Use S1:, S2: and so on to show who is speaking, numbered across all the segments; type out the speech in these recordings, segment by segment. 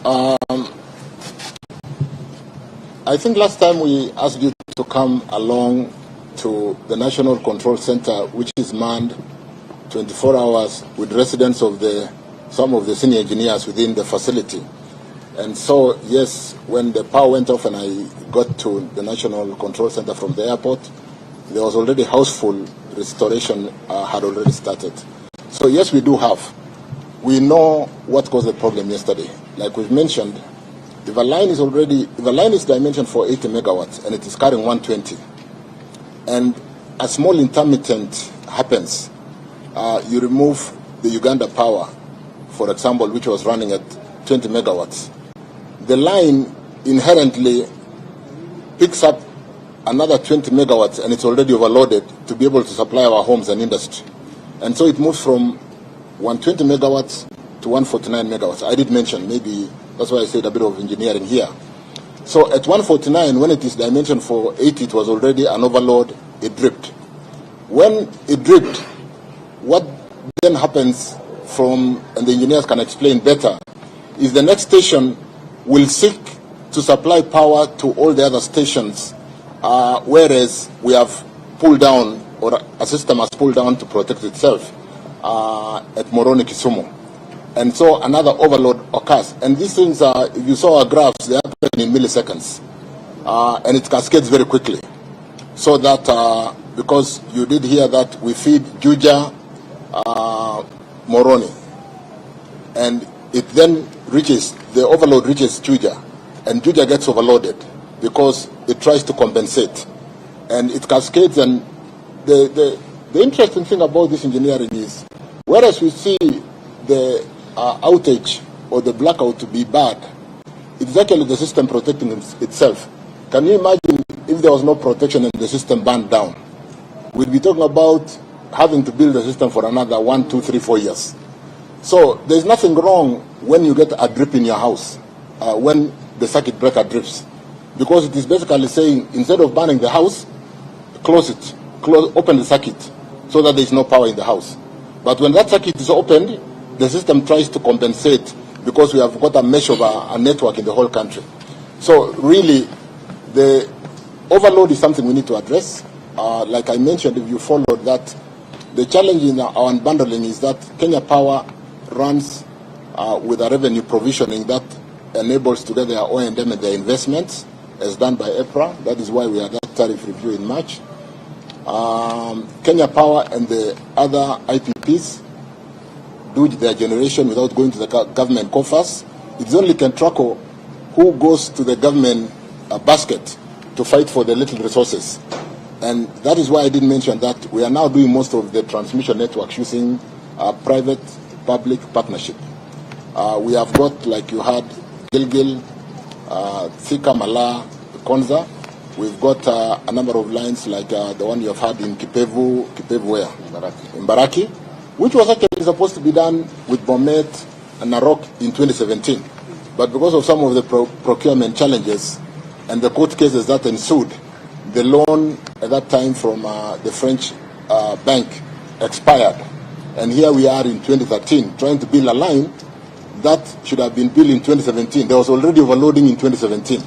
S1: I think last time we asked you to come along to the National Control Center, which is manned 24 hours with residents of some of the senior engineers within the facility. And so, yes, when the power went off and I got to the National Control Center from the airport, there was already houseful restoration had already started. So yes, we do have. We know what caused the problem yesterday. Like we've mentioned, if a line is dimensioned for 80 megawatts and it is carrying 120, and a small intermittent happens, you remove the Uganda power, for example, which was running at 20 megawatts. The line inherently picks up another 20 megawatts and it's already overloaded to be able to supply our homes and industry. And so it moves from 120 megawatts to 149 megawatts. I did mention, maybe that's why I said a bit of engineering here. So at 149, when it is dimensioned for 80, it was already an overload, it dripped. When it dripped, what then happens and the engineers can explain better, is the next station will seek to supply power to all the other stations, whereas we have pulled down, or a system has pulled down to protect itself at Moroni Kisumu. And so another overload occurs. And these things are, if you saw our graphs, they happen in milliseconds. And it cascades very quickly. So that, because you did hear that we feed Juja, Moroni. And it then the overload reaches Juja. And Juja gets overloaded because it tries to compensate. And it cascades. And the interesting thing about this engineering is, whereas we see the outage or the blackout to be bad, it's actually the system protecting itself. Can you imagine if there was no protection and the system burned down? We'd be talking about having to build the system for another 1, 2, 3, 4 years. So there's nothing wrong when you get a drip in your house, when the circuit breaker drips, because it is basically saying, instead of burning the house, open the circuit so that there is no power in the house. But when that circuit is opened, the system tries to compensate because we have got a mesh of a network in the whole country. So really, the overload is something we need to address. Like I mentioned, if you followed that, the challenge in our unbundling is that Kenya Power runs with a revenue provisioning that enables to get their O&M and their investments, as done by EPRA. That is why we had that tariff review in March. Kenya Power and the other IPPs do their generation without going to the government coffers. It's only Kentraco who goes to the government basket to fight for the little resources. And that is why I did mention that we are now doing most of the transmission networks using private-public partnership. We have got, like you had, Gilgil, Thika, Mala, Konza. We've got a number of lines like the one you have had in Kipevu where? In Baraki, which was actually supposed to be done with Bomet and Narok in 2017. But because of some of the procurement challenges and the court cases that ensued, the loan at that time from the French bank expired. And here we are in 2013 trying to build a line that should have been built in 2017. There was already overloading in 2017.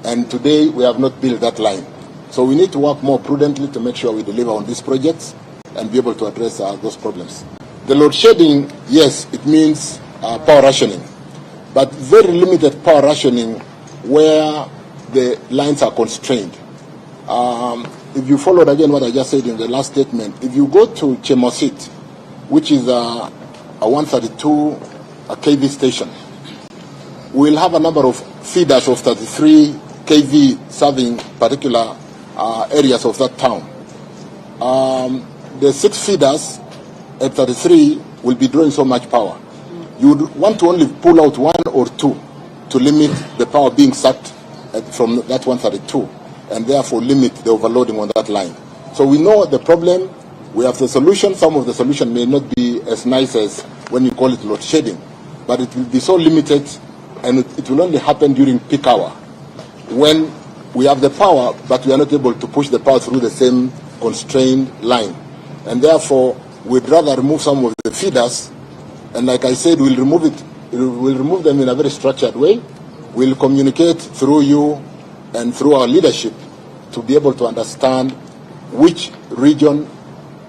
S1: And today we have not built that line. So we need to work more prudently to make sure we deliver on these projects and be able to address those problems. The load shedding, yes, it means power rationing, but very limited power rationing where the lines are constrained. If you followed again what I just said in the last statement, if you go to Chemosit, which is a 132 kV station, we'll have a number of feeders of 33 kV serving particular areas of that town. The 6 feeders at 33 will be drawing so much power. You would want to only pull out 1 or 2 to limit the power being sucked from that 132, and therefore limit the overloading on that line. So we know the problem, we have the solution. Some of the solution may not be as nice as when you call it load shedding, but it will be so limited, and it will only happen during peak hour when we have the power, but we are not able to push the power through the same constrained line. And therefore, we'd rather remove some of the feeders, and like I said, we'll remove it we'll remove them in a very structured way. We'll communicate through you and through our leadership to be able to understand which region,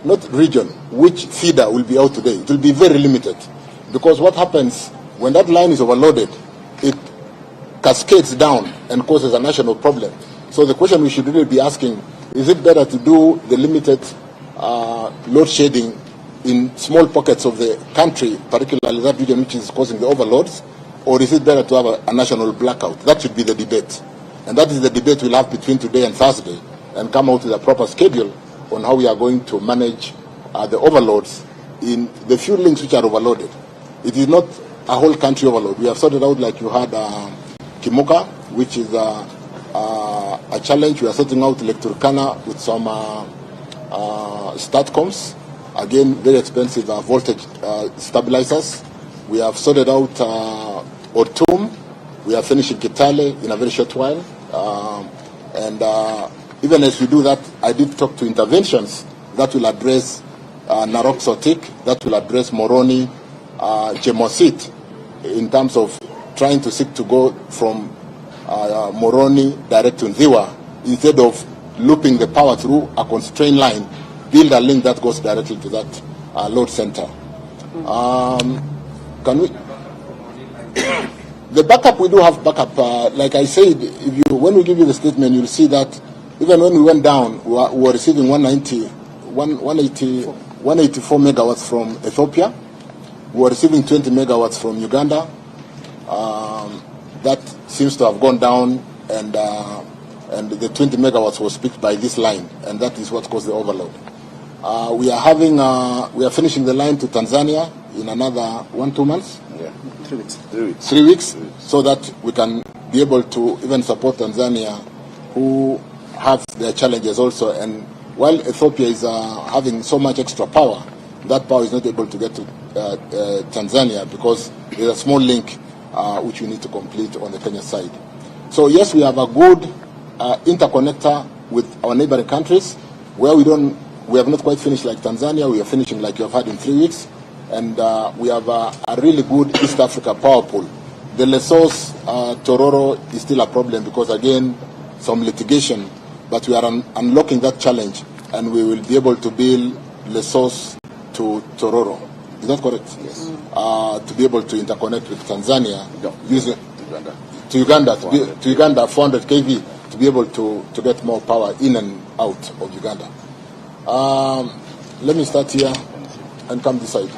S1: which feeder will be out today. It will be very limited, because what happens when that line is overloaded, it cascades down and causes a national problem. So the question we should really be asking, is it better to do the limited load shedding in small pockets of the country, particularly that region which is causing the overloads, or is it better to have a national blackout? That should be the debate. And that is the debate we'll have between today and Thursday, and come out with a proper schedule on how we are going to manage the overloads in the few links which are overloaded. It is not a whole country overload. We have sorted out, like you had Kimuka, which is a challenge. We are sorting out Lake Turkana with some STATCOMs, again very expensive voltage stabilizers. We have sorted out Ortum. We are finishing Kitale in a very short while. Even as we do that, I did talk to interventions that will address Narok Sotik, that will address Moroni, Jemosit, in terms of trying to seek to go from Moroni direct to Ndhiwa, instead of looping the power through a constrained line, build a link that goes directly to that load center. Can we? The backup, we do have backup. Like I said, when we give you the statement, you'll see that even when we went down, we were receiving 184 megawatts from Ethiopia. We were receiving 20 megawatts from Uganda. That seems to have gone down, and the 20 megawatts was picked by this line, and that is what caused the overload. We are finishing the line to Tanzania in another 1-2 months.
S2: Yeah, 3 weeks.
S1: 3 weeks, so that we can be able to even support Tanzania, who have their challenges also. And while Ethiopia is having so much extra power, that power is not able to get to Tanzania, because there's a small link which we need to complete on the Kenya side. So yes, we have a good interconnector with our neighboring countries, where we have not quite finished like Tanzania. We are finishing like you have had in 3 weeks. And we have a really good East Africa power pool. The Lessos Tororo is still a problem, because again, some litigation, but we are unlocking that challenge, and we will be able to build Lessos to Tororo. Is that correct?
S2: Yes.
S1: To be able to interconnect with Tanzania,
S2: no,
S1: using
S2: Uganda.
S1: To Uganda 400 kV, to be able to get more power in and out of Uganda. Let me start here and come this side.